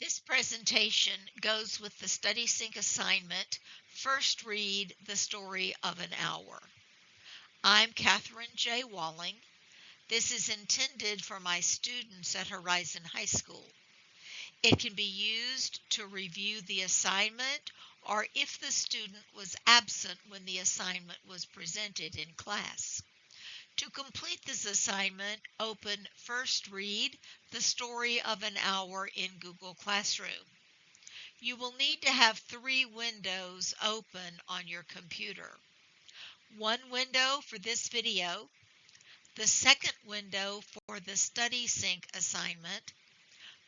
This presentation goes with the StudySync assignment, First Read the Story of an Hour. I'm Kathryn J. Walling. This is intended for my students at Horizon High School. It can be used to review the assignment or if the student was absent when the assignment was presented in class. To complete this assignment, open First Read the Story of an Hour in Google Classroom. You will need to have 3 windows open on your computer. One window for this video, the second window for the StudySync assignment,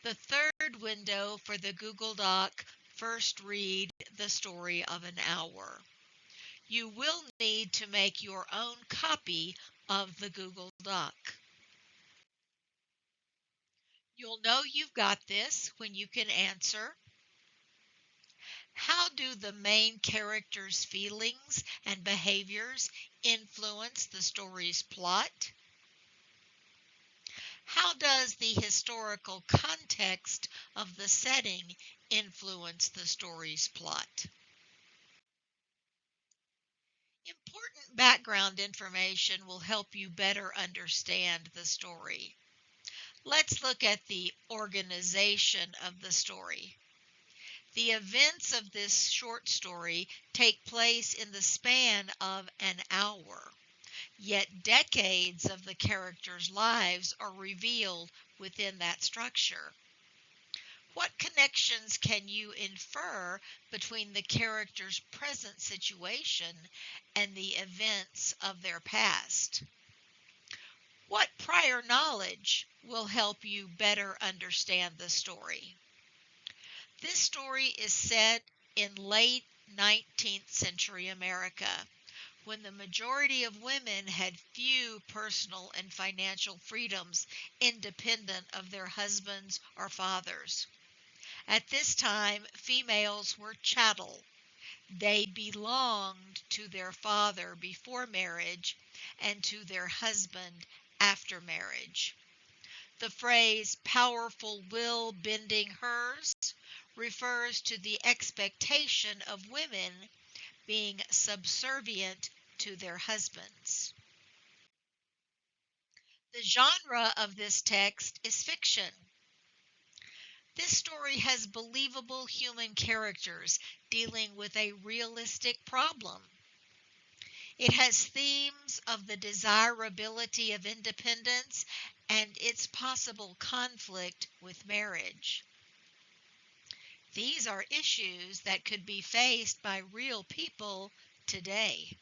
the third window for the Google Doc First Read the Story of an Hour. You will need to make your own copy of the Google Doc. You'll know you've got this when you can answer, how do the main characters' feelings and behaviors influence the story's plot? How does the historical context of the setting influence the story's plot? Important background information will help you better understand the story. Let's look at the organization of the story. The events of this short story take place in the span of an hour, yet decades of the characters' lives are revealed within that structure. What connections can you infer between the characters' present situation and the events of their past? What prior knowledge will help you better understand the story? This story is set in late 19th century America, when the majority of women had few personal and financial freedoms independent of their husbands or fathers. At this time, females were chattel. They belonged to their father before marriage and to their husband after marriage. The phrase powerful will bending hers refers to the expectation of women being subservient to their husbands. The genre of this text is fiction. This story has believable human characters dealing with a realistic problem. It has themes of the desirability of independence and its possible conflict with marriage. These are issues that could be faced by real people today.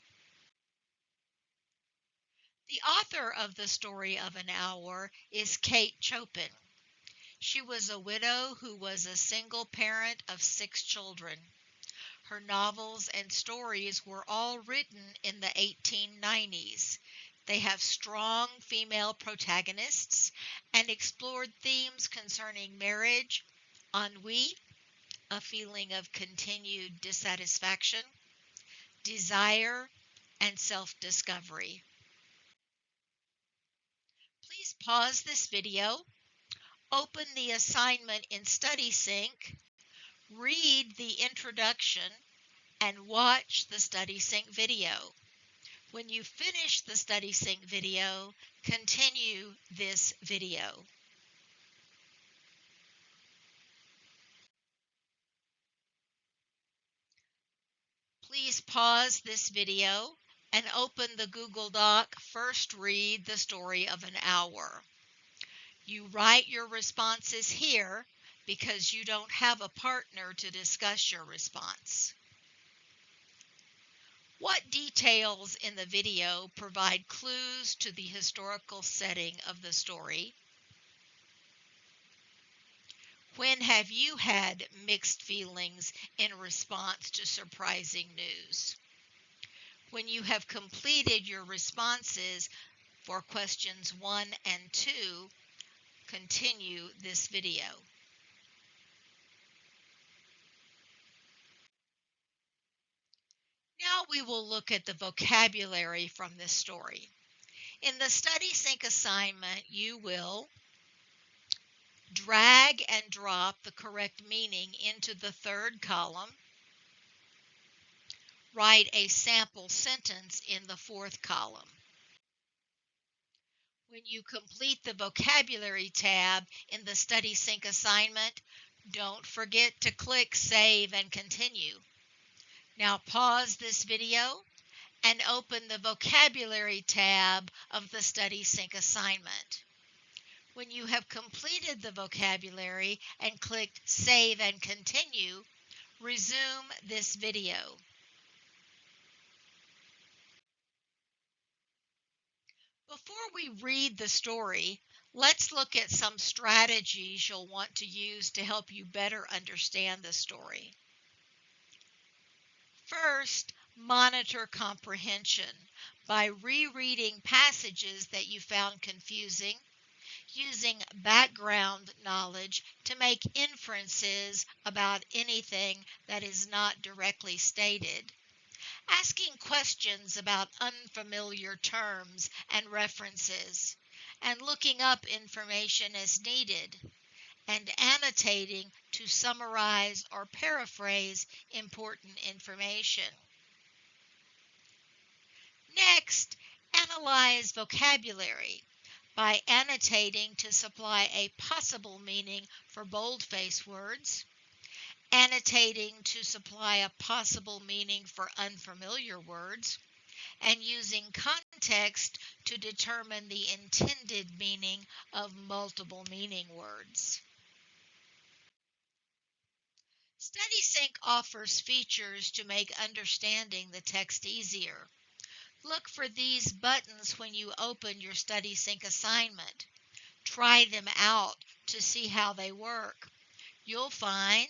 The author of the Story of an Hour is Kate Chopin. She was a widow who was a single parent of 6 children. Her novels and stories were all written in the 1890s. They have strong female protagonists and explored themes concerning marriage, ennui, a feeling of continued dissatisfaction, desire, and self-discovery. Please pause this video, open the assignment in StudySync, read the introduction, and watch the StudySync video. When you finish the StudySync video, continue this video. Please pause this video and open the Google Doc First Read the Story of an Hour. You write your responses here because you don't have a partner to discuss your response. What details in the video provide clues to the historical setting of the story? When have you had mixed feelings in response to surprising news? When you have completed your responses for questions 1 and 2, continue this video. Now we will look at the vocabulary from this story. In the StudySync assignment, you will Drag and drop the correct meaning into the third column. Write a sample sentence in the fourth column. When you complete the vocabulary tab in the StudySync assignment, don't forget to click Save and Continue. Now pause this video and open the vocabulary tab of the StudySync assignment. When you have completed the vocabulary and clicked Save and Continue, resume this video. Before we read the story, let's look at some strategies you'll want to use to help you better understand the story. First, monitor comprehension by rereading passages that you found confusing, using background knowledge to make inferences about anything that is not directly stated, asking questions about unfamiliar terms and references, and looking up information as needed, and annotating to summarize or paraphrase important information. Next, analyze vocabulary by annotating to supply a possible meaning for boldface words, annotating to supply a possible meaning for unfamiliar words, and using context to determine the intended meaning of multiple meaning words. StudySync offers features to make understanding the text easier. Look for these buttons when you open your StudySync assignment. Try them out to see how they work. You'll find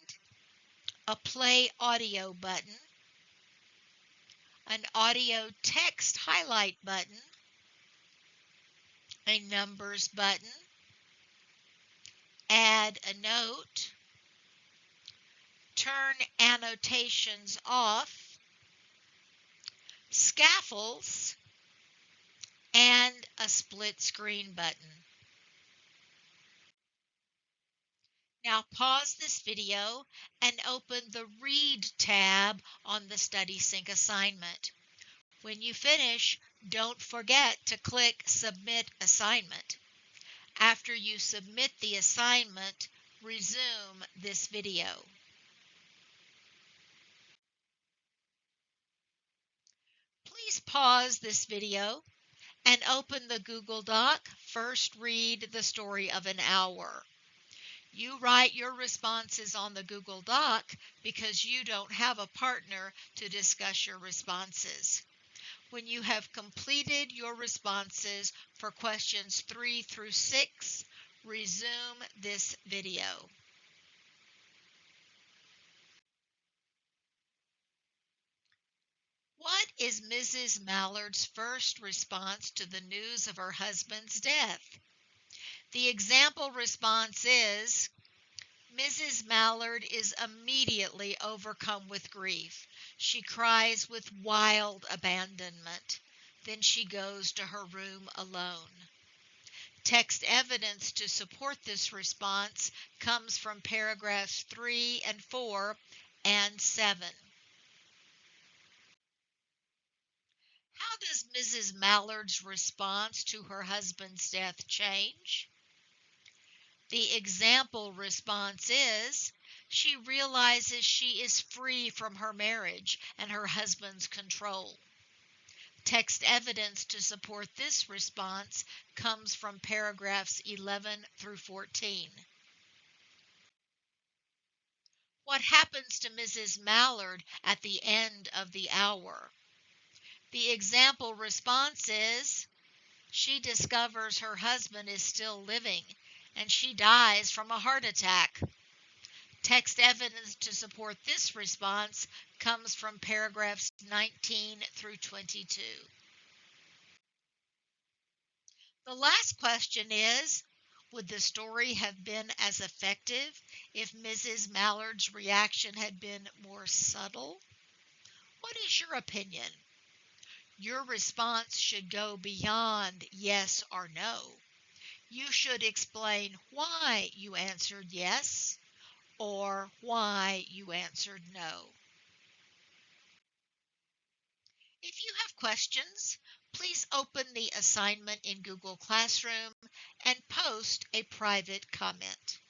a play audio button, an audio text highlight button, a numbers button, add a note, turn annotations off, scaffolds, and a split screen button. Now pause this video and open the Read tab on the StudySync assignment. When you finish, don't forget to click Submit Assignment. After you submit the assignment, resume this video. Please pause this video and open the Google Doc. First, read the story of an hour. You write your responses on the Google Doc because you don't have a partner to discuss your responses. When you have completed your responses for questions 3 through 6, resume this video. What is Mrs. Mallard's first response to the news of her husband's death? The example response is, Mrs. Mallard is immediately overcome with grief. She cries with wild abandonment. Then she goes to her room alone. Text evidence to support this response comes from paragraphs 3 and 4 and 7. How does Mrs. Mallard's response to her husband's death change? The example response is, she realizes she is free from her marriage and her husband's control. Text evidence to support this response comes from paragraphs 11 through 14. What happens to Mrs. Mallard at the end of the hour? The example response is, she discovers her husband is still living and she dies from a heart attack. Text evidence to support this response comes from paragraphs 19 through 22. The last question is, would the story have been as effective if Mrs. Mallard's reaction had been more subtle? What is your opinion? Your response should go beyond yes or no. You should explain why you answered yes or why you answered no. If you have questions, please open the assignment in Google Classroom and post a private comment.